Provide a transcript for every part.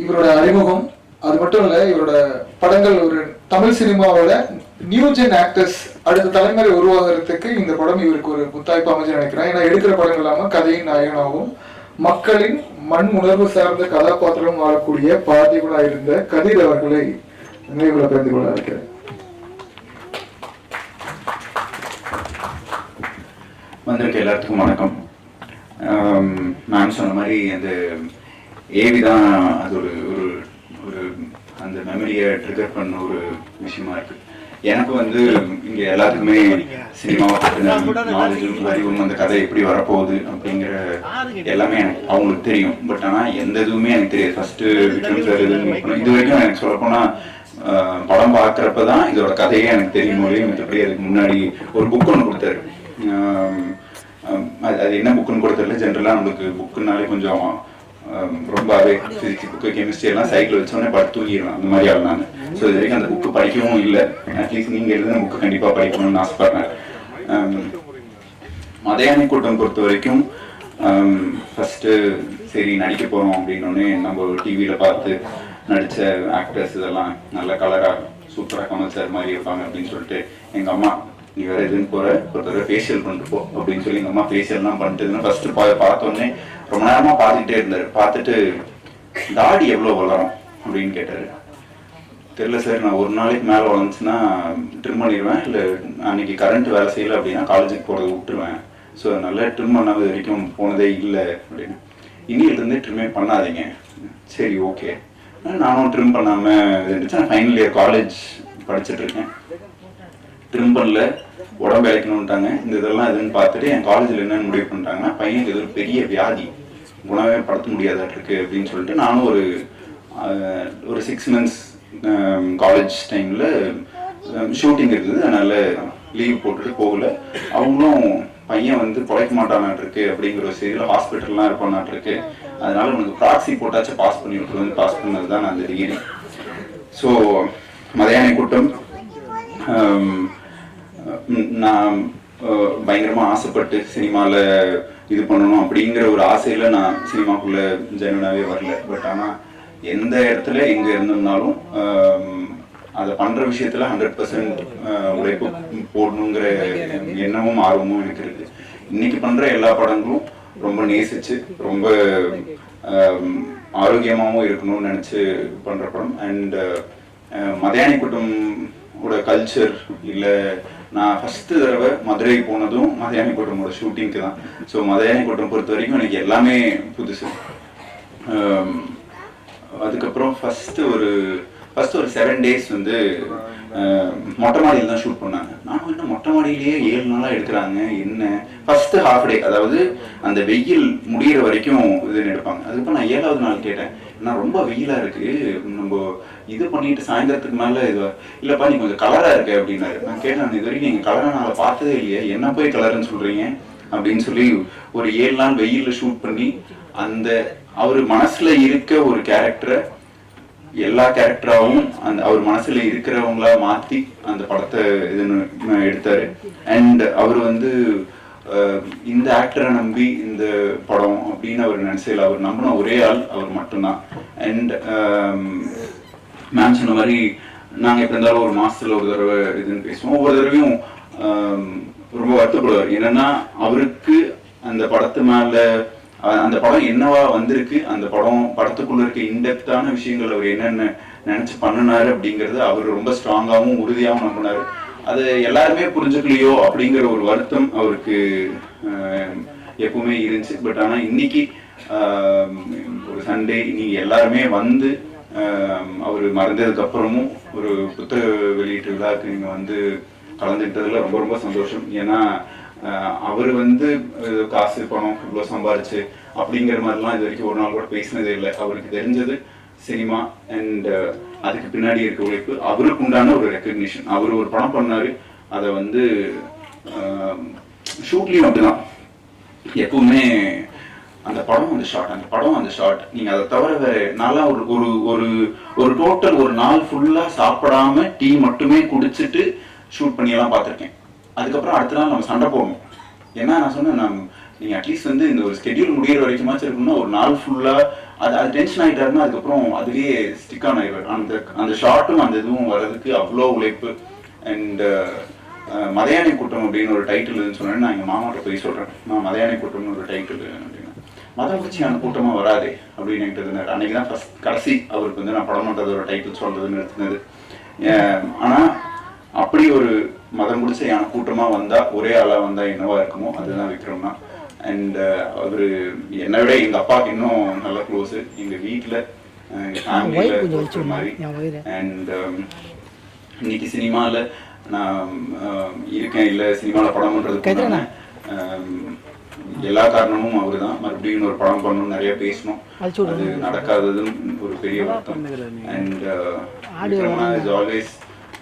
இவரோட அறிமுகம், அது மட்டும் இல்லை இவரோட படங்கள் ஒரு தமிழ் சினிமாவோட நியூ ஜென் ஆக்டர்ஸ் அடுத்த தலைமுறை உருவாகிறதுக்கு இந்த படம் இவருக்கு ஒரு முத்தாய்ப்பு அமைஞ்சு நினைக்கிறேன். ஏன்னா எடுக்கிற படம் இல்லாமல் கதையின் நாயகனாகவும் மக்களின் மண் உணர்வு சார்ந்த கதாபாத்திரம் வாழக்கூடிய பார்த்திபனாக இருந்த கதிர் அவர்களை நினைவுல பகிர்ந்து கொள்ள இருக்கிறேன். வந்திருக்க எல்லாத்துக்கும் வணக்கம். நான் சொன்ன மாதிரி அந்த ஏவி தான் அது ஒரு ஒரு அந்த மெமரியை ட்ரிகர் பண்ண ஒரு விஷயமா இருக்கு. எனக்கு வந்து இங்கே எல்லாத்துக்குமே சினிமாவை பற்றின நாலேஜும் அறிவும் அந்த கதை எப்படி வரப்போகுது அப்படிங்கிற எல்லாமே எனக்கு அவங்களுக்கு தெரியும். பட் ஆனால் எந்த இதுவுமே எனக்கு தெரியாது. ஃபர்ஸ்ட் விக்ரம் சார் இது வரைக்கும் எனக்கு சொல்லப்போனால் படம் பார்க்குறப்ப தான் இதோட கதையே எனக்கு தெரியும். மற்றபடி அதுக்கு முன்னாடி ஒரு புக் ஒன்று கொடுத்தாரு. அது என்ன புக்குன்னு கூட தெரியல. ஜென்ரலாக நம்மளுக்கு புக்குனாலே கொஞ்சம் ரொம்பவே ஃபிசிக்ஸ் புக்கு கெமிஸ்ட்ரி எல்லாம் சைக்கிள் வச்சோடனே படுத்து தூங்கிடலாம் அந்த மாதிரி ஆள் நான். ஸோ இது வரைக்கும் அந்த புக்கு படிக்கவும் இல்லை. அட்லீஸ்ட் நீங்கள் எழுதுன புக்கு கண்டிப்பாக படிக்கணும்னு ஆசைப்படுறேன். மதையானை கூட்டம் பொறுத்த வரைக்கும் ஃபஸ்ட்டு சரி நடிக்க போகிறோம் அப்படின்னோடனே நம்ம டிவியில் பார்த்து நடித்த ஆக்டர்ஸ் இதெல்லாம் நல்ல கலராக சூப்பராக கமல் சார் மாதிரி இருப்பாங்க அப்படின்னு சொல்லிட்டு எங்கள் அம்மா நீ வேறு எதுன்னு போகிற ஒரு தடவை ஃபேஷியல் பண்ணிட்டு போ அப்படின்னு சொல்லி எங்கள் அம்மா ஃபேஷியல்லாம் பண்ணிட்டுதுன்னு ஃபஸ்ட்டு பார்த்தோன்னே ரொம்ப நேரமாக பார்த்துக்கிட்டே இருந்தார். பார்த்துட்டு தாடி எவ்வளோ வளரும் அப்படின்னு கேட்டார். தெரியல சார், நான் ஒரு நாளைக்கு மேலே வளர்ந்துச்சுன்னா ட்ரிம் பண்ணிடுவேன், இல்லை அன்னைக்கு கரண்ட் வேலை செய்யலை அப்படின்னா காலேஜுக்கு போகிறத விட்டுருவேன். ஸோ அதனால ட்ரிம் பண்ணாமல் இது வரைக்கும் போனதே இல்லை அப்படின்னு. இன்னிலிருந்து ட்ரிம்மே பண்ணாதீங்க. சரி ஓகே. நானும் ட்ரிம் பண்ணாமல் இருந்துச்சு. நான் ஃபைனல் இயர் காலேஜ் படிச்சுட்டு இருக்கேன். ட்ரிம் பண்ணல, உடம்பு இழைக்கணும்ட்டாங்க. இந்த இதெல்லாம் எதுன்னு பார்த்துட்டு என் காலேஜில் என்னென்னு முடிவு பண்ணிட்டாங்கன்னா பையனுக்கு இது ஒரு பெரிய வியாதி, குணமே படுத்த முடியாதாட்டு இருக்கு அப்படின்னு சொல்லிட்டு நானும் ஒரு 6 months காலேஜ் டைமில் ஷூட்டிங் இருக்குது, அதனால் லீவ் போட்டுட்டு போகல. அவங்களும் பையன் வந்து பிழைக்க மாட்டானாட்டு இருக்கு அப்படிங்கிற ஒரு செய்தியில் ஹாஸ்பிட்டல்லாம் இருப்பானாட்டு இருக்கு, அதனால உனக்கு ப்ராக்சி போட்டாச்சும் பாஸ் பண்ணி விட்டு வந்து பாஸ் பண்ணது தான் அந்த டிகிரி. ஸோ மதையானை கூட்டம் நான் பயங்கரமாக ஆசைப்பட்டு சினிமாவில் இது பண்ணணும் அப்படிங்கிற ஒரு ஆசையில் நான் சினிமாக்குள்ளே ஜெனுவனாகவே வரல. பட் ஆனால் எந்த இடத்துல எங்கே இருந்தோம்னாலும் அதை பண்ணுற விஷயத்தில் 100% உழைப்பு போடணுங்கிற எண்ணமும் ஆர்வமும் எனக்கு இருக்குது. இன்னைக்கு பண்ணுற எல்லா படங்களும் ரொம்ப நேசித்து ரொம்ப ஆரோக்கியமாகவும் இருக்கணும்னு நினச்சி பண்ணுற படம். அண்ட் மதையானை கூட்டம் கல்ச்சர் இல்லை, நான் ஃபஸ்ட்டு தடவை மதுரை போனதும் மதையானை கூட்டமோட ஷூட்டிங்க்கு தான். ஸோ மதையானை கூட்டம் பொறுத்த வரைக்கும் எனக்கு எல்லாமே புதுசு. அதுக்கப்புறம் ஃபஸ்ட்டு ஒரு 7 days வந்து மொட்டை மாடியில் தான் ஷூட் பண்ணாங்க. நான் இன்னும் மொட்டை மாடியிலேயே 7 நாளாக எடுக்கிறாங்க என்ன. ஃபஸ்ட்டு half day, அதாவது அந்த வெயில் முடிகிற வரைக்கும் இதுன்னு எடுப்பாங்க. அதுக்கப்புறம் நான் 7வது நாள் கேட்டேன், நான் ரொம்ப வெயிலாக இருக்குது, நம்ம இது பண்ணிட்டு சாயந்தரத்துக்கு மேலே இது இல்லைப்பா நீ கொஞ்சம் கலராக இருக்கு அப்படின்னாரு. நான் கேட்டேன், இது வரைக்கும் நீங்கள் கலராக நான் பார்த்ததே இல்லையே, என்ன போய் கலருன்னு சொல்கிறீங்க அப்படின்னு சொல்லி ஒரு 7 நாள் வெயிலில் ஷூட் பண்ணி அந்த அவர் மனசில் இருக்க ஒரு கேரக்டரை எல்லா கேரக்டராகவும் அந்த அவர் மனசில் இருக்கிறவங்களா மாற்றி அந்த படத்தை இதுன்னு எடுத்தார். அண்ட் அவர் வந்து இந்த ஆக்டரை நம்பி இந்த படம் அப்படின்னு அவர் நினைச்சல, அவர் நம்பின ஒரே ஆள் அவர் மட்டும்தான். அண்ட் மேம் சொன்ன மாதிரி நாங்கள் எப்படி இருந்தாலும் ஒரு மாதத்தில் ஒரு தடவை இதுன்னு பேசுவோம். ஒவ்வொரு தடவையும் ரொம்ப வருத்தப்படுவார். என்னன்னா அவருக்கு அந்த படத்து மேலே அந்த படம் என்னவா வந்திருக்கு, அந்த படத்துக்குள்ள இருக்க இன்டெப்தான விஷயங்கள் அவர் என்னென்ன நினைச்சு பண்ணினாரு அப்படிங்கிறது அவர் ரொம்ப ஸ்ட்ராங்காகவும் உறுதியாகவும் நம்பினாரு. அது எல்லாருமே புரிஞ்சுக்கலையோ அப்படிங்கிற ஒரு வருத்தம் அவருக்கு எப்பவுமே இருந்துச்சு. பட் ஆனால் இன்னைக்கு ஒரு சண்டே நீங்க எல்லாருமே வந்து அவர் மறைந்ததுக்கு அப்புறமும் ஒரு புத்தக வெளியீட்டு விழாவுக்கு நீங்க வந்து கலந்துக்கிட்டதுல ரொம்ப ரொம்ப சந்தோஷம். ஏன்னா அவர் வந்து காசு பணம் இவ்வளோ சம்பாரிச்சு அப்படிங்கிற மாதிரிலாம் இது வரைக்கும் ஒரு நாள் கூட பேசினதே இல்லை. அவருக்கு தெரிஞ்சது சினிமா அண்ட் அதுக்கு பின்னாடி இருக்க உழைப்பு, அவருக்கு உண்டான ஒரு ரெக்கக்னிஷன். அவர் ஒரு படம் பண்ணாரு, அதை வந்து ஷூட்லேயும் அப்படிதான் எப்பவுமே அந்த படம் அந்த ஷார்ட் நீங்கள் அதை தவிர வேற நல்லா ஒரு டோட்டல் ஒரு நாள் ஃபுல்லாக சாப்பிடாம டீ மட்டுமே குடிச்சிட்டு ஷூட் பண்ணியெல்லாம் பார்த்துருக்கேன். அதுக்கப்புறம் அடுத்த நாள் நம்ம சண்டை போடணும். ஏன்னா நான் சொன்னேன், நீங்கள் அட்லீஸ்ட் வந்து இந்த ஒரு ஸ்கெடியூல் முடிகிற வரைக்குமாச்சும் இருக்கணும்னா ஒரு நாள் ஃபுல்லாக அது டென்ஷன் ஆகிட்டாருன்னா அதுக்கப்புறம் அதுலேயே ஸ்டிக் ஆன் ஆயிடுவார். அந்த ஷார்ட்டும் அந்த இதுவும் வர்றதுக்கு அவ்வளோ உழைப்பு. அண்ட் மதையானை கூட்டம் அப்படின்னு ஒரு டைட்டில்னு சொன்னேன். நான் எங்கள் மாமாட்ட போய் சொல்கிறேன், நான் மதையானை கூட்டம்னு ஒரு டைட்டில் அப்படின்னு. மதம் குறிச்சியான கூட்டமாக வராது அப்படின்னு என்கிட்ட இருந்தார். அன்றைக்கி தான் கடைசி அவருக்கு வந்து நான் படம் பண்ணுறது ஒரு டைட்டில் சொல்கிறதுன்னு இருந்தது. ஆனால் அப்படி ஒரு மதம் முடிச்ச யான கூட்டமாக வந்தால், ஒரே ஆளாக வந்தால் என்னவா இருக்குமோ அதுதான் விக்ரம்னா. அண்ட் அவர் என்னை விட எங்கள் அப்பாவுக்கு இன்னும் நல்ல க்ளோஸு. எங்கள் வீட்டில் எங்கள் ஃபேமிலியில் இருக்கிற மாதிரி. அண்ட் இன்னைக்கு சினிமாவில் நான் இருக்கேன், இல்லை சினிமாவில் படம் பண்ணுறதுக்கு எல்லா காரணமும் அவர் தான். மறுபடியும் ஒரு படம் பண்ணணும், நிறைய பேசணும், அது நடக்காததும் ஒரு பெரிய வருத்தம். அண்ட் விக்ரம்னா is always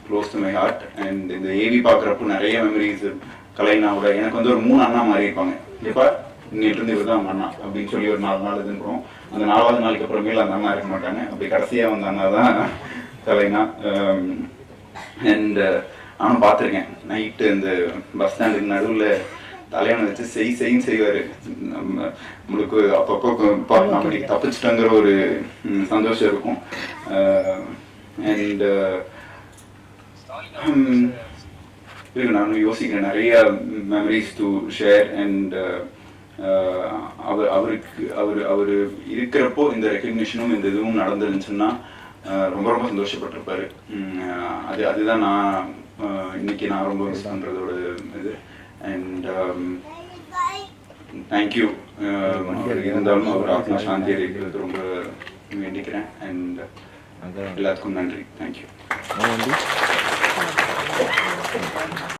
close to my heart. And இந்த ஏவி பார்க்குறப்போ நிறைய மெமரிஸ். கலைனாவோட எனக்கு வந்து ஒரு 3 அண்ணா மாதிரி இருப்பாங்க. இப்போ இன்னிலிருந்து இவர் தான் அவங்க அண்ணா அப்படின்னு சொல்லி ஒரு 4 நாள் இதுன்றோம். அந்த 4வது நாளைக்கு அப்புறமேல அந்த அண்ணா இருக்க மாட்டாங்க. அப்படி கடைசியாக வந்த அண்ணா தான் கலைனா. அண்ட் நானும் பார்த்துருக்கேன், நைட்டு இந்த பஸ் ஸ்டாண்டுக்கு நடுவில் தலைவனை வச்சு செய்ன்னு செய்வார். நம்மளுக்கு அப்பப்போ நம்ம இன்னைக்கு தப்பிச்சிட்டங்கிற ஒரு சந்தோஷம் இருக்கும். அண்ட் இருக்கு, நானும் யோசிக்கிறேன், நிறைய மெமரிஸ் டு ஷேர். அண்ட் அவர் இருக்கிறப்போ இந்த ரெக்கக்னிஷனும் இந்த இதுவும் நடந்துருந்துச்சுன்னா ரொம்ப ரொம்ப சந்தோஷப்பட்டிருப்பாரு. அதுதான் நான் இன்னைக்கு நான் ரொம்ப மிஸ் பண்ணுறதோட இது. And thank you. இருந்தாலும் அவர் ஆத்மா சாந்தி இருக்கிறது ரொம்ப வேண்டிக்கிறேன். அண்ட் எல்லாத்துக்கும் நன்றி. தேங்க்யூ.